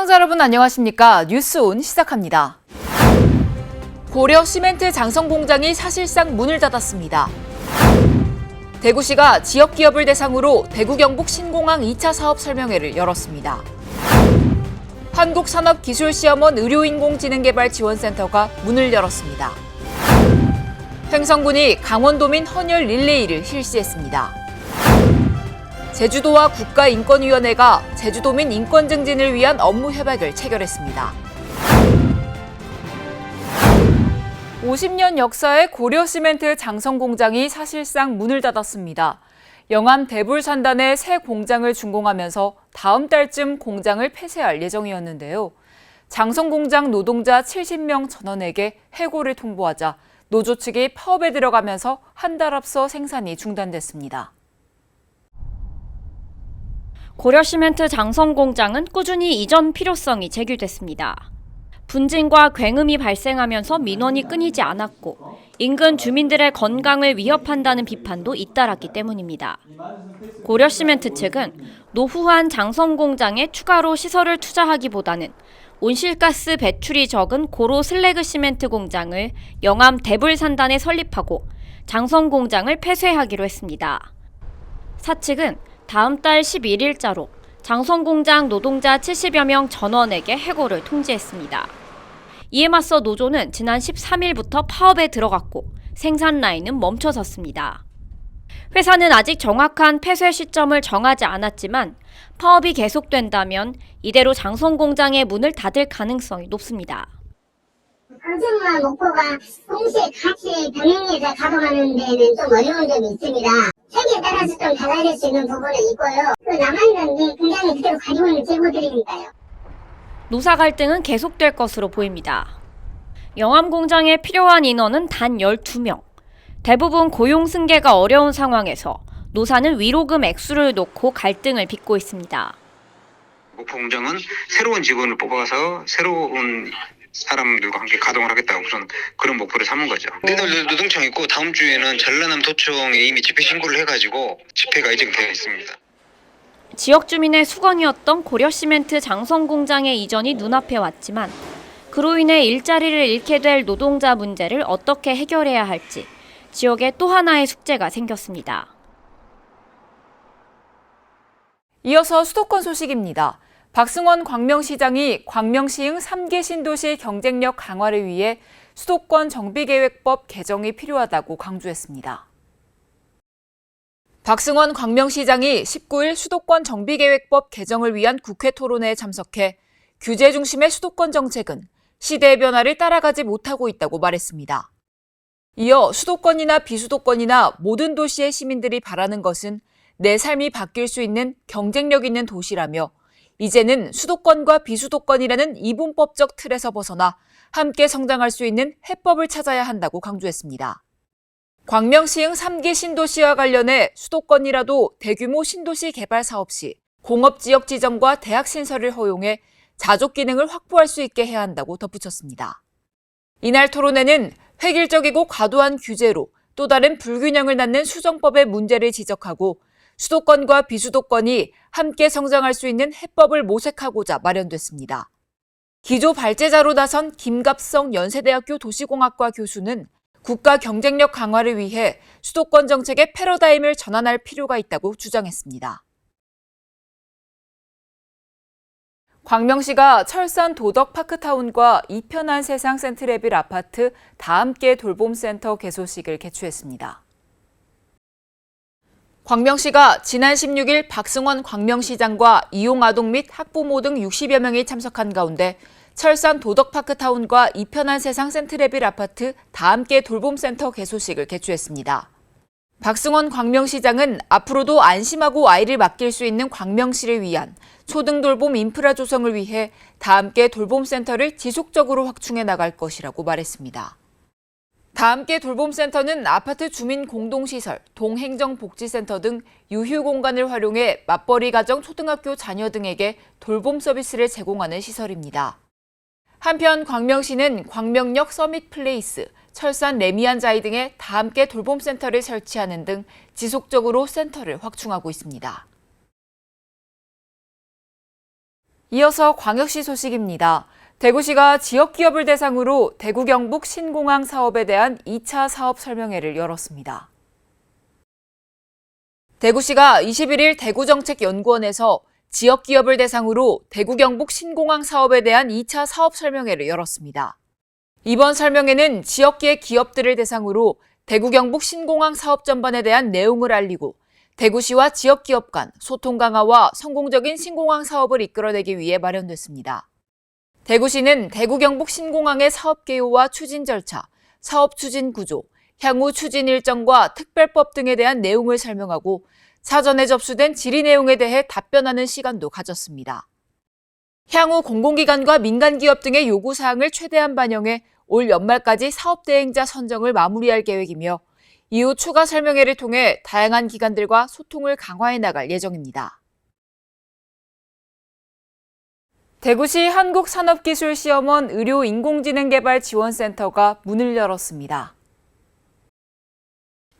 시청자 여러분 안녕하십니까? 뉴스온 시작합니다. 고려 시멘트 장성 공장이 사실상 문을 닫았습니다. 대구시가 지역 기업을 대상으로 대구 경북 신공항 2차 사업 설명회를 열었습니다. 한국산업기술시험원 의료인공지능개발지원센터가 문을 열었습니다. 횡성군이 강원도민 헌혈 릴레이를 실시했습니다. 제주도와 국가인권위원회가 제주도민 인권 증진을 위한 업무 협약을 체결했습니다. 50년 역사의 고려 시멘트 장성 공장이 사실상 문을 닫았습니다. 영암 대불산단에 새 공장을 준공하면서 다음 달쯤 공장을 폐쇄할 예정이었는데요. 장성 공장 노동자 70명 전원에게 해고를 통보하자 노조 측이 파업에 들어가면서 한 달 앞서 생산이 중단됐습니다. 고려시멘트 장성 공장은 꾸준히 이전 필요성이 제기됐습니다. 분진과 굉음이 발생하면서 민원이 끊이지 않았고 인근 주민들의 건강을 위협한다는 비판도 잇따랐기 때문입니다. 고려시멘트 측은 노후한 장성 공장에 추가로 시설을 투자하기보다는 온실가스 배출이 적은 고로 슬래그 시멘트 공장을 영암 대불산단에 설립하고 장성 공장을 폐쇄하기로 했습니다. 사측은 다음 달 11일자로 장성 공장 노동자 70여 명 전원에게 해고를 통지했습니다. 이에 맞서 노조는 지난 13일부터 파업에 들어갔고 생산 라인은 멈춰섰습니다. 회사는 아직 정확한 폐쇄 시점을 정하지 않았지만 파업이 계속된다면 이대로 장성 공장의 문을 닫을 가능성이 높습니다. 강정과 목표가 동시에 같이 병행해서 가동하는 데는 좀 어려운 점이 있습니다. 세계에 따라서 좀 달라질 수 있는 부분은 있고요. 그 남아있는 게 굉장히 그대로 가지고 있는 재고들이니까요. 노사 갈등은 계속될 것으로 보입니다. 영암 공장에 필요한 인원은 단 12명. 대부분 고용 승계가 어려운 상황에서 노사는 위로금 액수를 놓고 갈등을 빚고 있습니다. 목포 공장은 새로운 직원을 뽑아서 새로운 사람들과 함께 가동을 하겠다고 우선 그런 목표를 삼은 거죠. 내일 노동청 있고 다음 주에는 전라남 도청에 이미 집회 신고를 해가지고 집회가 예정되어 있습니다. 지역 주민의 수건이었던 고려시멘트 장성 공장의 이전이 눈앞에 왔지만 그로 인해 일자리를 잃게 될 노동자 문제를 어떻게 해결해야 할지 지역에 또 하나의 숙제가 생겼습니다. 이어서 수도권 소식입니다. 박승원 광명시장이 광명시흥 3개 신도시 경쟁력 강화를 위해 수도권 정비계획법 개정이 필요하다고 강조했습니다. 박승원 광명시장이 19일 수도권 정비계획법 개정을 위한 국회 토론회에 참석해 규제 중심의 수도권 정책은 시대의 변화를 따라가지 못하고 있다고 말했습니다. 이어 수도권이나 비수도권이나 모든 도시의 시민들이 바라는 것은 내 삶이 바뀔 수 있는 경쟁력 있는 도시라며 이제는 수도권과 비수도권이라는 이분법적 틀에서 벗어나 함께 성장할 수 있는 해법을 찾아야 한다고 강조했습니다. 광명시흥 3기 신도시와 관련해 수도권이라도 대규모 신도시 개발 사업 시 공업지역 지정과 대학 신설을 허용해 자족 기능을 확보할 수 있게 해야 한다고 덧붙였습니다. 이날 토론회는 획일적이고 과도한 규제로 또 다른 불균형을 낳는 수정법의 문제를 지적하고 수도권과 비수도권이 함께 성장할 수 있는 해법을 모색하고자 마련됐습니다. 기조 발제자로 나선 김갑성 연세대학교 도시공학과 교수는 국가 경쟁력 강화를 위해 수도권 정책의 패러다임을 전환할 필요가 있다고 주장했습니다. 광명시가 철산 도덕파크타운과 이편한 세상 센트레빌 아파트 다함께 돌봄센터 개소식을 개최했습니다. 광명시가 지난 16일 박승원 광명시장과 이용아동 및 학부모 등 60여 명이 참석한 가운데 철산 도덕파크타운과 이편한 세상 센트레빌 아파트 다함께 돌봄센터 개소식을 개최했습니다. 박승원 광명시장은 앞으로도 안심하고 아이를 맡길 수 있는 광명시를 위한 초등돌봄 인프라 조성을 위해 다함께 돌봄센터를 지속적으로 확충해 나갈 것이라고 말했습니다. 다함께 돌봄센터는 아파트 주민 공동시설, 동행정복지센터 등 유휴 공간을 활용해 맞벌이 가정 초등학교 자녀 등에게 돌봄 서비스를 제공하는 시설입니다. 한편 광명시는 광명역 서밋플레이스, 철산 레미안자이 등에 다함께 돌봄센터를 설치하는 등 지속적으로 센터를 확충하고 있습니다. 이어서 광역시 소식입니다. 대구시가 지역기업을 대상으로 대구 경북 신공항 사업에 대한 2차 사업 설명회를 열었습니다. 대구시가 21일 대구정책연구원에서 지역기업을 대상으로 대구 경북 신공항 사업에 대한 2차 사업 설명회를 열었습니다. 이번 설명회는 지역계 기업들을 대상으로 대구 경북 신공항 사업 전반에 대한 내용을 알리고 대구시와 지역기업 간 소통 강화와 성공적인 신공항 사업을 이끌어내기 위해 마련됐습니다. 대구시는 대구 경북 신공항의 사업 개요와 추진 절차, 사업 추진 구조, 향후 추진 일정과 특별법 등에 대한 내용을 설명하고 사전에 접수된 질의 내용에 대해 답변하는 시간도 가졌습니다. 향후 공공기관과 민간기업 등의 요구사항을 최대한 반영해 올 연말까지 사업대행자 선정을 마무리할 계획이며 이후 추가 설명회를 통해 다양한 기관들과 소통을 강화해 나갈 예정입니다. 대구시 한국산업기술시험원 의료인공지능개발지원센터가 문을 열었습니다.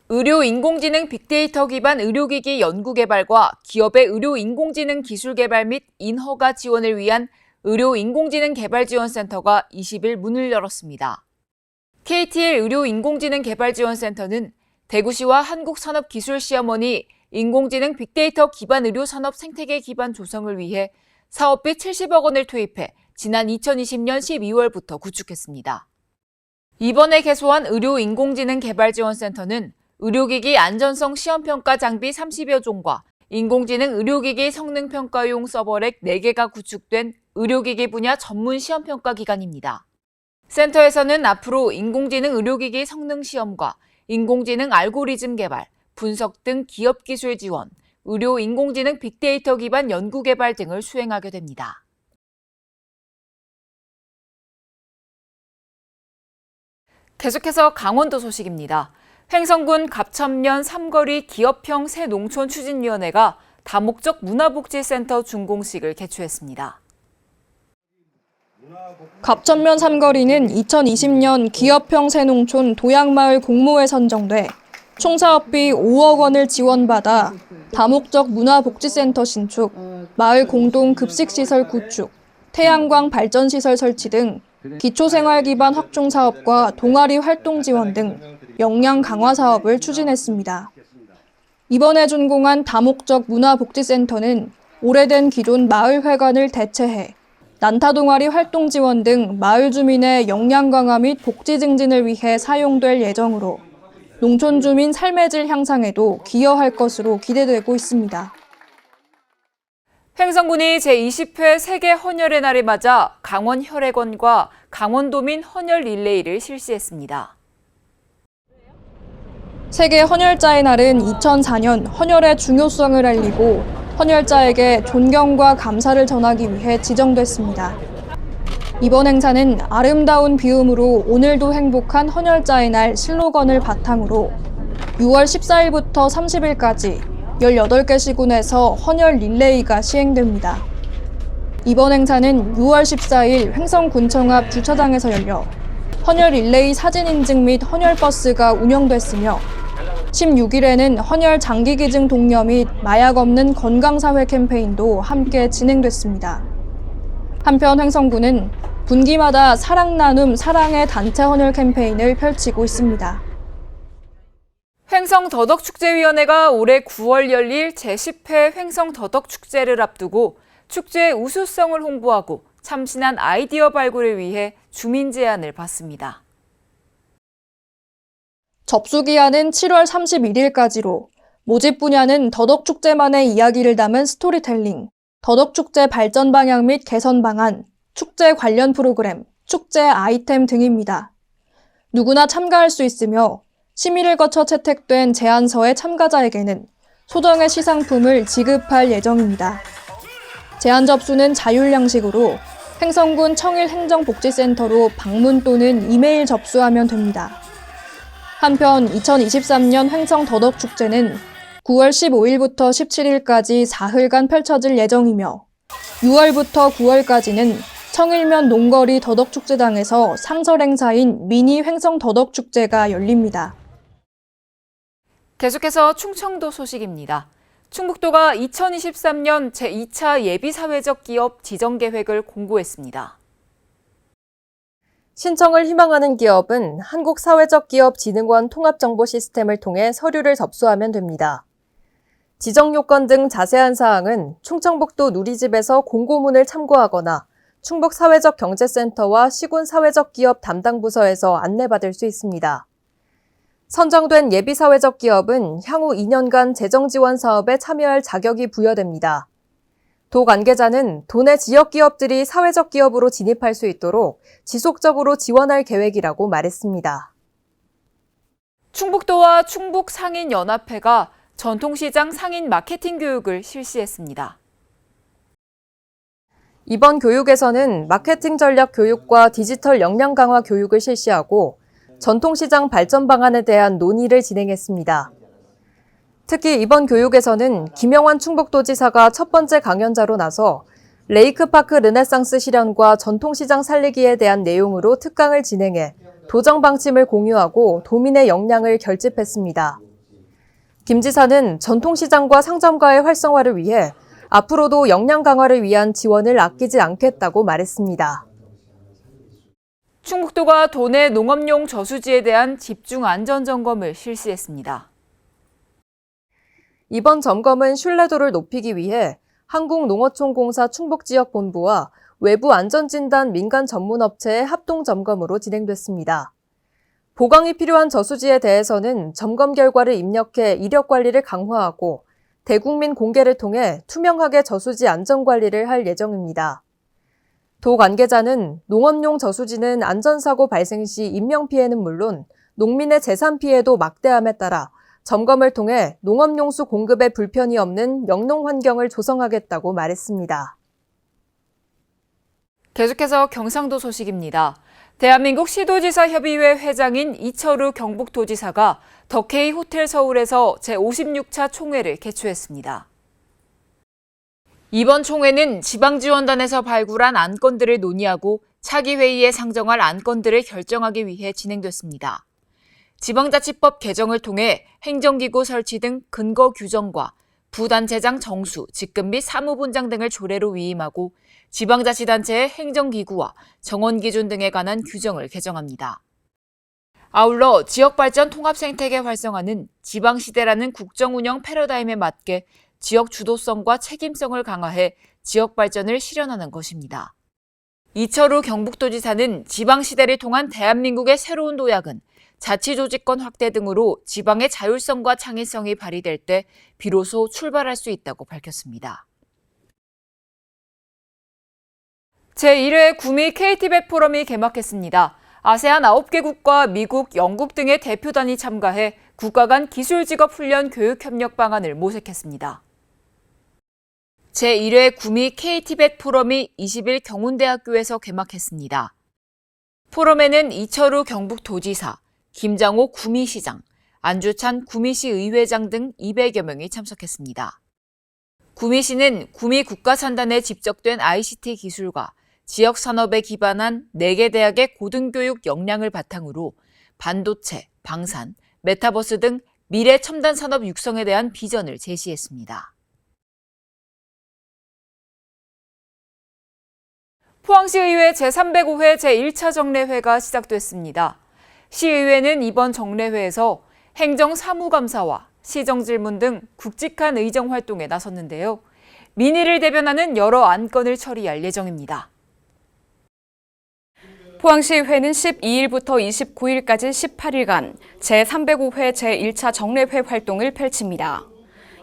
의료인공지능 빅데이터 기반 의료기기 연구개발과 기업의 의료인공지능 기술개발 및 인허가 지원을 위한 의료인공지능개발지원센터가 20일 문을 열었습니다. KTL 의료인공지능개발지원센터는 대구시와 한국산업기술시험원이 인공지능 빅데이터 기반 의료산업 생태계 기반 조성을 위해 사업비 70억 원을 투입해 지난 2020년 12월부터 구축했습니다. 이번에 개소한 의료인공지능개발지원센터는 의료기기 안전성 시험평가 장비 30여 종과 인공지능 의료기기 성능평가용 서버렉 4개가 구축된 의료기기 분야 전문 시험평가 기관입니다. 센터에서는 앞으로 인공지능 의료기기 성능 시험과 인공지능 알고리즘 개발, 분석 등 기업 기술 지원, 의료 인공지능 빅데이터 기반 연구 개발 등을 수행하게 됩니다. 계속해서 강원도 소식입니다. 횡성군 갑천면 삼거리 기업형 새농촌 추진위원회가 다목적 문화복지센터 준공식을 개최했습니다. 갑천면 삼거리는 2020년 기업형 새농촌 도약마을 공모에 선정돼 총 사업비 5억 원을 지원받아 다목적 문화복지센터 신축, 마을 공동 급식시설 구축, 태양광 발전시설 설치 등 기초생활 기반 확충 사업과 동아리 활동 지원 등 역량 강화 사업을 추진했습니다. 이번에 준공한 다목적 문화복지센터는 오래된 기존 마을회관을 대체해 난타 동아리 활동 지원 등 마을 주민의 역량 강화 및 복지 증진을 위해 사용될 예정으로 농촌 주민 삶의 질 향상에도 기여할 것으로 기대되고 있습니다. 횡성군이 제20회 세계 헌혈의 날을 맞아 강원 혈액원과 강원도민 헌혈 릴레이를 실시했습니다. 세계 헌혈자의 날은 2004년 헌혈의 중요성을 알리고 헌혈자에게 존경과 감사를 전하기 위해 지정됐습니다. 이번 행사는 아름다운 비움으로 오늘도 행복한 헌혈자의 날 슬로건을 바탕으로 6월 14일부터 30일까지 18개 시군에서 헌혈 릴레이가 시행됩니다. 이번 행사는 6월 14일 횡성군청 앞 주차장에서 열려 헌혈 릴레이 사진 인증 및 헌혈버스가 운영됐으며 16일에는 헌혈 장기기증 독려 및 마약 없는 건강사회 캠페인도 함께 진행됐습니다. 한편 횡성군은 분기마다 사랑 나눔 사랑의 단체 헌혈 캠페인을 펼치고 있습니다. 횡성더덕축제위원회가 올해 9월 열릴 제10회 횡성더덕축제를 앞두고 축제의 우수성을 홍보하고 참신한 아이디어 발굴을 위해 주민 제안을 받습니다. 접수기한은 7월 31일까지로 모집 분야는 더덕축제만의 이야기를 담은 스토리텔링, 더덕축제 발전 방향 및 개선 방안, 축제 관련 프로그램, 축제 아이템 등입니다. 누구나 참가할 수 있으며 심의를 거쳐 채택된 제안서의 참가자에게는 소정의 시상품을 지급할 예정입니다. 제안 접수는 자율 양식으로 횡성군 청일행정복지센터로 방문 또는 이메일 접수하면 됩니다. 한편 2023년 횡성더덕축제는 9월 15일부터 17일까지 사흘간 펼쳐질 예정이며 6월부터 9월까지는 청일면 농거리 더덕축제장에서 상설 행사인 미니 횡성더덕축제가 열립니다. 계속해서 충청도 소식입니다. 충북도가 2023년 제2차 예비사회적 기업 지정 계획을 공고했습니다. 신청을 희망하는 기업은 한국사회적기업진흥원 통합정보시스템을 통해 서류를 접수하면 됩니다. 지정 요건 등 자세한 사항은 충청북도 누리집에서 공고문을 참고하거나 충북사회적경제센터와 시군사회적기업 담당 부서에서 안내받을 수 있습니다. 선정된 예비사회적 기업은 향후 2년간 재정지원 사업에 참여할 자격이 부여됩니다. 도 관계자는 도내 지역 기업들이 사회적 기업으로 진입할 수 있도록 지속적으로 지원할 계획이라고 말했습니다. 충북도와 충북상인연합회가 전통시장 상인 마케팅 교육을 실시했습니다. 이번 교육에서는 마케팅 전략 교육과 디지털 역량 강화 교육을 실시하고 전통시장 발전 방안에 대한 논의를 진행했습니다. 특히 이번 교육에서는 김영환 충북도지사가 첫 번째 강연자로 나서 레이크파크 르네상스 실현과 전통시장 살리기에 대한 내용으로 특강을 진행해 도정 방침을 공유하고 도민의 역량을 결집했습니다. 김 지사는 전통시장과 상점가의 활성화를 위해 앞으로도 역량 강화를 위한 지원을 아끼지 않겠다고 말했습니다. 충북도가 도내 농업용 저수지에 대한 집중 안전 점검을 실시했습니다. 이번 점검은 신뢰도를 높이기 위해 한국농어촌공사 충북지역본부와 외부 안전진단 민간 전문업체의 합동점검으로 진행됐습니다. 보강이 필요한 저수지에 대해서는 점검 결과를 입력해 이력관리를 강화하고 대국민 공개를 통해 투명하게 저수지 안전관리를 할 예정입니다. 도 관계자는 농업용 저수지는 안전사고 발생 시 인명피해는 물론 농민의 재산 피해도 막대함에 따라 점검을 통해 농업용수 공급에 불편이 없는 영농 환경을 조성하겠다고 말했습니다. 계속해서 경상도 소식입니다. 대한민국 시도지사협의회 회장인 이철우 경북도지사가 더케이 호텔 서울에서 제56차 총회를 개최했습니다. 이번 총회는 지방지원단에서 발굴한 안건들을 논의하고 차기 회의에 상정할 안건들을 결정하기 위해 진행됐습니다. 지방자치법 개정을 통해 행정기구 설치 등 근거 규정과 부단체장 정수, 직급 및 사무분장 등을 조례로 위임하고 지방자치단체의 행정기구와 정원기준 등에 관한 규정을 개정합니다. 아울러 지역발전 통합생태계 활성화는 지방시대라는 국정운영 패러다임에 맞게 지역 주도성과 책임성을 강화해 지역발전을 실현하는 것입니다. 이철우 경북도지사는 지방시대를 통한 대한민국의 새로운 도약은 자치조직권 확대 등으로 지방의 자율성과 창의성이 발휘될 때 비로소 출발할 수 있다고 밝혔습니다. 제1회 구미 KT벳 포럼이 개막했습니다. 아세안 9개국과 미국, 영국 등의 대표단이 참가해 국가 간 기술직업훈련 교육협력 방안을 모색했습니다. 제1회 구미 KT벳 포럼이 20일 경운대학교에서 개막했습니다. 포럼에는 이철우 경북도지사, 김장호 구미시장, 안주찬 구미시 의회장 등 200여 명이 참석했습니다. 구미시는 구미 국가산단에 집적된 ICT 기술과 지역 산업에 기반한 4개 대학의 고등교육 역량을 바탕으로 반도체, 방산, 메타버스 등 미래 첨단 산업 육성에 대한 비전을 제시했습니다. 포항시의회 제305회 제1차 정례회가 시작됐습니다. 시의회는 이번 정례회에서 행정사무감사와 시정질문 등 굵직한 의정활동에 나섰는데요. 민의를 대변하는 여러 안건을 처리할 예정입니다. 포항시의회는 12일부터 29일까지 18일간 제305회 제1차 정례회 활동을 펼칩니다.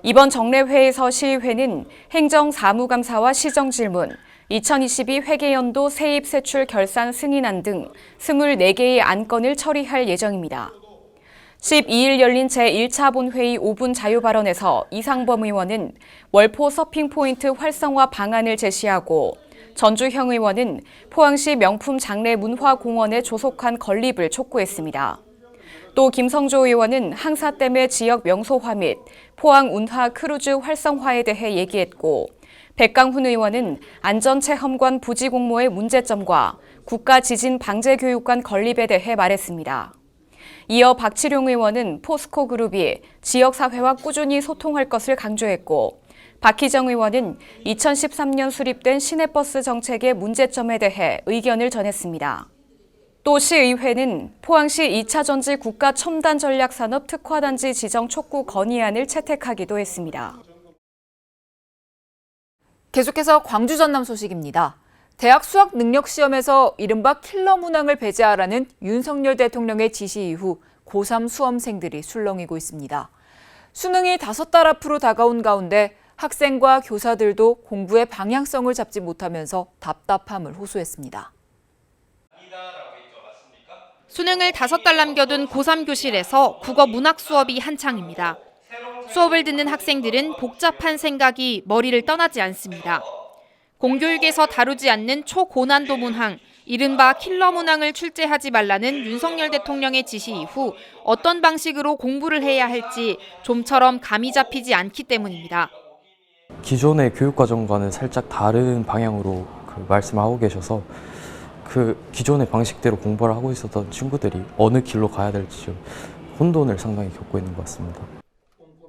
이번 정례회에서 시의회는 행정사무감사와 시정질문, 2022 회계연도 세입 세출 결산 승인안 등 24개의 안건을 처리할 예정입니다. 12일 열린 제1차 본회의 5분 자유발언에서 이상범 의원은 월포 서핑포인트 활성화 방안을 제시하고 전주형 의원은 포항시 명품 장례 문화공원에 조속한 건립을 촉구했습니다. 또 김성조 의원은 항사댐의 지역 명소화 및 포항 운하 크루즈 활성화에 대해 얘기했고 백강훈 의원은 안전체험관 부지 공모의 문제점과 국가지진방재교육관 건립에 대해 말했습니다. 이어 박치룡 의원은 포스코 그룹이 지역사회와 꾸준히 소통할 것을 강조했고, 박희정 의원은 2013년 수립된 시내버스 정책의 문제점에 대해 의견을 전했습니다. 또 시의회는 포항시 2차 전지 국가 첨단 전략 산업 특화단지 지정 촉구 건의안을 채택하기도 했습니다. 계속해서 광주 전남 소식입니다. 대학 수학 능력 시험에서 이른바 킬러 문항을 배제하라는 윤석열 대통령의 지시 이후 고3 수험생들이 술렁이고 있습니다. 수능이 5달 앞으로 다가온 가운데 학생과 교사들도 공부의 방향성을 잡지 못하면서 답답함을 호소했습니다. 수능을 5달 남겨둔 고3 교실에서 국어 문학 수업이 한창입니다. 수업을 듣는 학생들은 복잡한 생각이 머리를 떠나지 않습니다. 공교육에서 다루지 않는 초고난도 문항, 이른바 킬러 문항을 출제하지 말라는 윤석열 대통령의 지시 이후 어떤 방식으로 공부를 해야 할지 좀처럼 감이 잡히지 않기 때문입니다. 기존의 교육과정과는 살짝 다른 방향으로 말씀하고 계셔서 기존의 방식대로 공부를 하고 있었던 친구들이 어느 길로 가야 될지 혼돈을 상당히 겪고 있는 것 같습니다.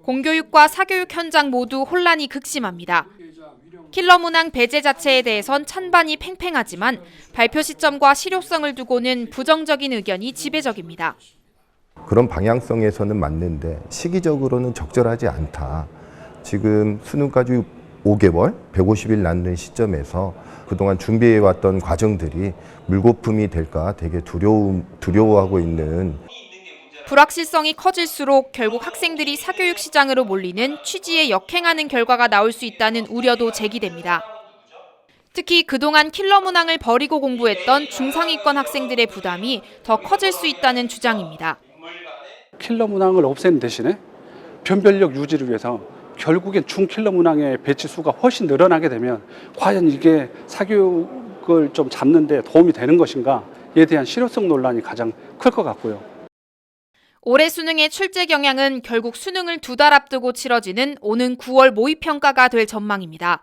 공교육과 사교육 현장 모두 혼란이 극심합니다. 킬러 문항 배제 자체에 대해선 찬반이 팽팽하지만 발표 시점과 실효성을 두고는 부정적인 의견이 지배적입니다. 그런 방향성에서는 맞는데 시기적으로는 적절하지 않다. 지금 수능까지 5개월, 150일 남는 시점에서 그동안 준비해왔던 과정들이 물거품이 될까 되게 두려워하고 있는. 불확실성이 커질수록 결국 학생들이 사교육 시장으로 몰리는 취지에 역행하는 결과가 나올 수 있다는 우려도 제기됩니다. 특히 그동안 킬러 문항을 버리고 공부했던 중상위권 학생들의 부담이 더 커질 수 있다는 주장입니다. 킬러 문항을 없애는 대신에 변별력 유지를 위해서 결국엔 중킬러 문항의 배치 수가 훨씬 늘어나게 되면 과연 이게 사교육을 좀 잡는 데 도움이 되는 것인가에 대한 실효성 논란이 가장 클 것 같고요. 올해 수능의 출제 경향은 결국 수능을 2달 앞두고 치러지는 오는 9월 모의평가가 될 전망입니다.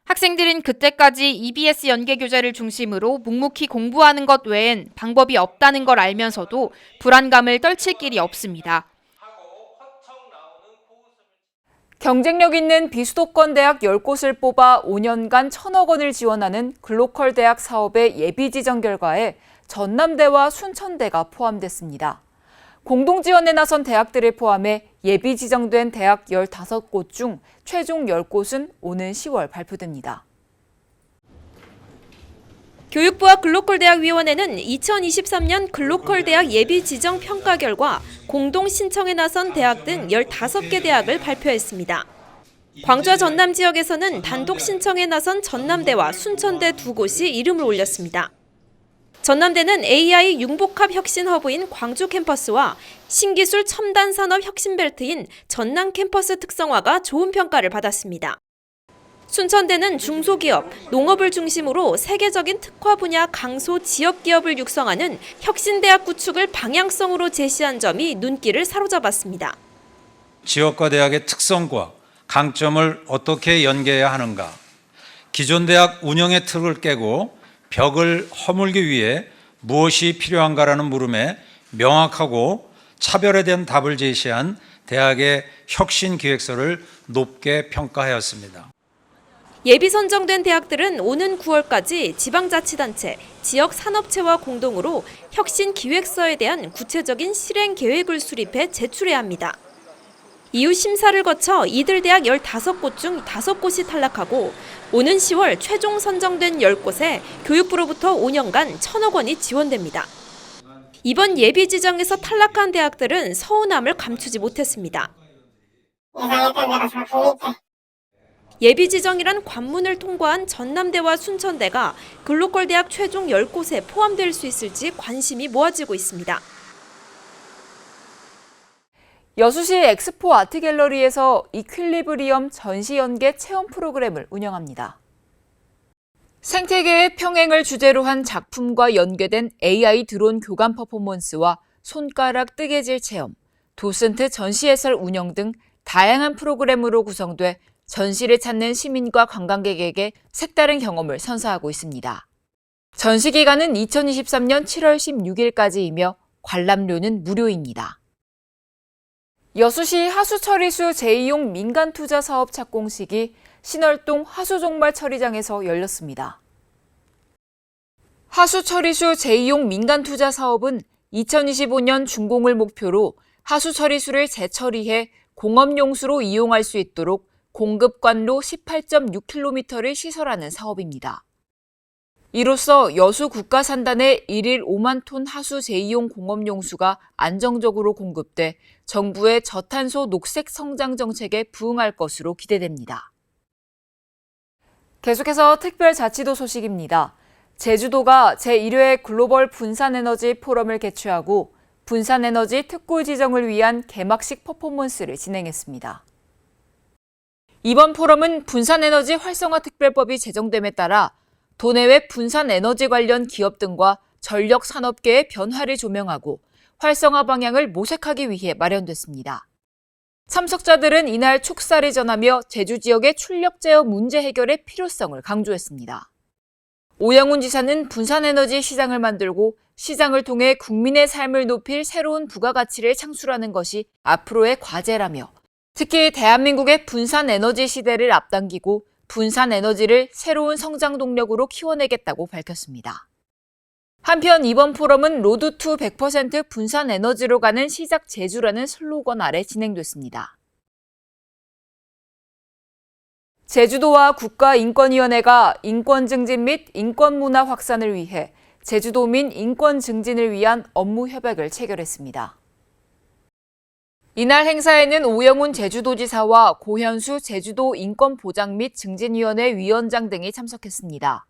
학생들은 그때까지 EBS 연계교재를 중심으로 묵묵히 공부하는 것 외엔 방법이 없다는 걸 알면서도 불안감을 떨칠 길이 없습니다. 경쟁력 있는 비수도권 대학 10곳을 뽑아 5년간 1,000억 원을 지원하는 글로컬 대학 사업의 예비 지정 결과에 전남대와 순천대가 포함됐습니다. 공동 지원에 나선 대학들을 포함해 예비 지정된 대학 15곳 중 최종 10곳은 오는 10월 발표됩니다. 교육부와 글로컬대학위원회는 2023년 글로컬대학 예비 지정 평가 결과 공동 신청에 나선 대학 등 15개 대학을 발표했습니다. 광주와 전남 지역에서는 단독 신청에 나선 전남대와 순천대 2곳이 이름을 올렸습니다. 전남대는 AI 융복합 혁신 허브인 광주 캠퍼스와 신기술 첨단 산업 혁신 벨트인 전남 캠퍼스 특성화가 좋은 평가를 받았습니다. 순천대는 중소기업, 농업을 중심으로 세계적인 특화 분야 강소 지역 기업을 육성하는 혁신대학 구축을 방향성으로 제시한 점이 눈길을 사로잡았습니다. 지역과 대학의 특성과 강점을 어떻게 연계해야 하는가, 기존 대학 운영의 틀을 깨고 벽을 허물기 위해 무엇이 필요한가라는 물음에 명확하고 차별에 대한 답을 제시한 대학의 혁신 기획서를 높게 평가하였습니다. 예비 선정된 대학들은 오는 9월까지 지방자치단체, 지역산업체와 공동으로 혁신 기획서에 대한 구체적인 실행 계획을 수립해 제출해야 합니다. 이후 심사를 거쳐 이들 대학 15곳 중 5곳이 탈락하고 오는 10월 최종 선정된 10곳에 교육부로부터 5년간 1,000억 원이 지원됩니다. 이번 예비 지정에서 탈락한 대학들은 서운함을 감추지 못했습니다. 예비 지정이란 관문을 통과한 전남대와 순천대가 글로컬 대학 최종 10곳에 포함될 수 있을지 관심이 모아지고 있습니다. 여수시 엑스포 아트갤러리에서 이퀄리브리엄 전시연계 체험 프로그램을 운영합니다. 생태계의 평행을 주제로 한 작품과 연계된 AI 드론 교감 퍼포먼스와 손가락 뜨개질 체험, 도슨트 전시 해설 운영 등 다양한 프로그램으로 구성돼 전시를 찾는 시민과 관광객에게 색다른 경험을 선사하고 있습니다. 전시 기간은 2023년 7월 16일까지이며 관람료는 무료입니다. 여수시 하수처리수 제2용 민간투자 사업 착공식이 신월동 하수종말 처리장에서 열렸습니다. 하수처리수 제2용 민간투자 사업은 2025년 준공을 목표로 하수처리수를 재처리해 공업용수로 이용할 수 있도록 공급관로 18.6km를 시설하는 사업입니다. 이로써 여수 국가산단에 1일 5만 톤 하수 제2용 공업용수가 안정적으로 공급돼 정부의 저탄소 녹색 성장 정책에 부응할 것으로 기대됩니다. 계속해서 특별자치도 소식입니다. 제주도가 제1회 글로벌 분산에너지 포럼을 개최하고 분산에너지 특구 지정을 위한 개막식 퍼포먼스를 진행했습니다. 이번 포럼은 분산에너지 활성화 특별법이 제정됨에 따라 도내외 분산에너지 관련 기업 등과 전력 산업계의 변화를 조명하고 활성화 방향을 모색하기 위해 마련됐습니다. 참석자들은 이날 축사를 전하며 제주 지역의 출력 제어 문제 해결의 필요성을 강조했습니다. 오영훈 지사는 분산에너지 시장을 만들고 시장을 통해 국민의 삶을 높일 새로운 부가가치를 창출하는 것이 앞으로의 과제라며 특히 대한민국의 분산에너지 시대를 앞당기고 분산에너지를 새로운 성장 동력으로 키워내겠다고 밝혔습니다. 한편 이번 포럼은 로드 투 100% 분산에너지로 가는 시작 제주라는 슬로건 아래 진행됐습니다. 제주도와 국가인권위원회가 인권 증진 및 인권 문화 확산을 위해 제주도민 인권 증진을 위한 업무 협약을 체결했습니다. 이날 행사에는 오영훈 제주도지사와 고현수 제주도 인권보장 및 증진위원회 위원장 등이 참석했습니다.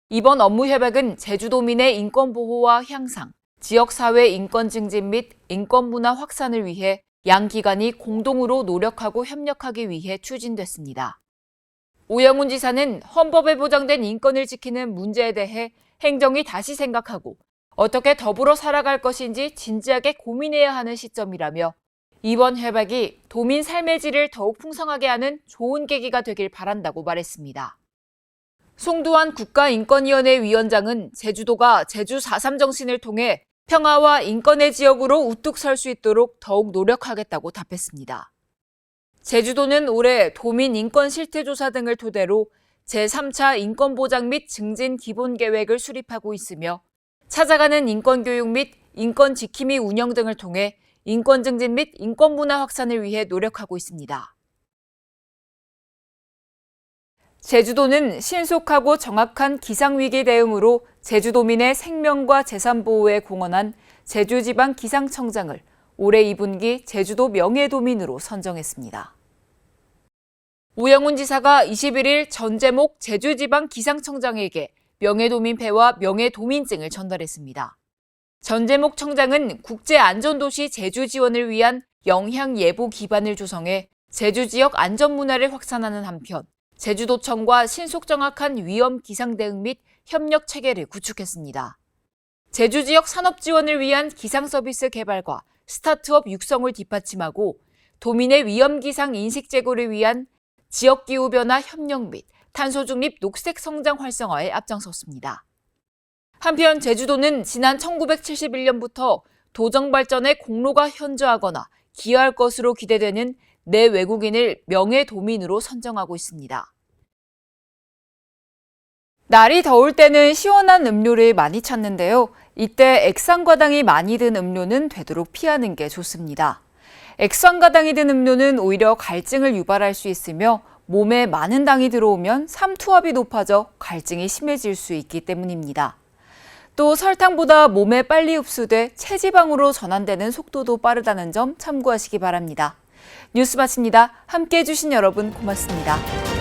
이번 업무 협약은 제주도민의 인권 보호와 향상, 지역사회 인권 증진 및 인권 문화 확산을 위해 양 기관이 공동으로 노력하고 협력하기 위해 추진됐습니다. 오영훈 지사는 헌법에 보장된 인권을 지키는 문제에 대해 행정이 다시 생각하고 어떻게 더불어 살아갈 것인지 진지하게 고민해야 하는 시점이라며 이번 협약이 도민 삶의 질을 더욱 풍성하게 하는 좋은 계기가 되길 바란다고 말했습니다. 송두환 국가인권위원회 위원장은 제주도가 제주 4.3 정신을 통해 평화와 인권의 지역으로 우뚝 설 수 있도록 더욱 노력하겠다고 답했습니다. 제주도는 올해 도민 인권 실태조사 등을 토대로 제3차 인권보장 및 증진 기본계획을 수립하고 있으며 찾아가는 인권교육 및 인권 지킴이 운영 등을 통해 인권 증진 및 인권 문화 확산을 위해 노력하고 있습니다. 제주도는 신속하고 정확한 기상위기 대응으로 제주도민의 생명과 재산 보호에 공헌한 제주지방기상청장을 올해 2분기 제주도 명예도민으로 선정했습니다. 오영훈 지사가 21일 전재목 제주지방기상청장에게 명예도민패와 명예도민증을 전달했습니다. 전재목 청장은 국제안전도시 제주 지원을 위한 영향예보 기반을 조성해 제주 지역 안전문화를 확산하는 한편 제주도청과 신속 정확한 위험 기상 대응 및 협력 체계를 구축했습니다. 제주 지역 산업 지원을 위한 기상 서비스 개발과 스타트업 육성을 뒷받침하고 도민의 위험 기상 인식 제고를 위한 지역 기후 변화 협력 및 탄소 중립 녹색 성장 활성화에 앞장섰습니다. 한편 제주도는 지난 1971년부터 도정 발전에 공로가 현저하거나 기여할 것으로 기대되는 내 외국인을 명예도민으로 선정하고 있습니다. 날이 더울 때는 시원한 음료를 많이 찾는데요. 이때 액상과당이 많이 든 음료는 되도록 피하는 게 좋습니다. 액상과당이 든 음료는 오히려 갈증을 유발할 수 있으며 몸에 많은 당이 들어오면 삼투압이 높아져 갈증이 심해질 수 있기 때문입니다. 또 설탕보다 몸에 빨리 흡수돼 체지방으로 전환되는 속도도 빠르다는 점 참고하시기 바랍니다. 뉴스 마칩니다. 함께해 주신 여러분 고맙습니다.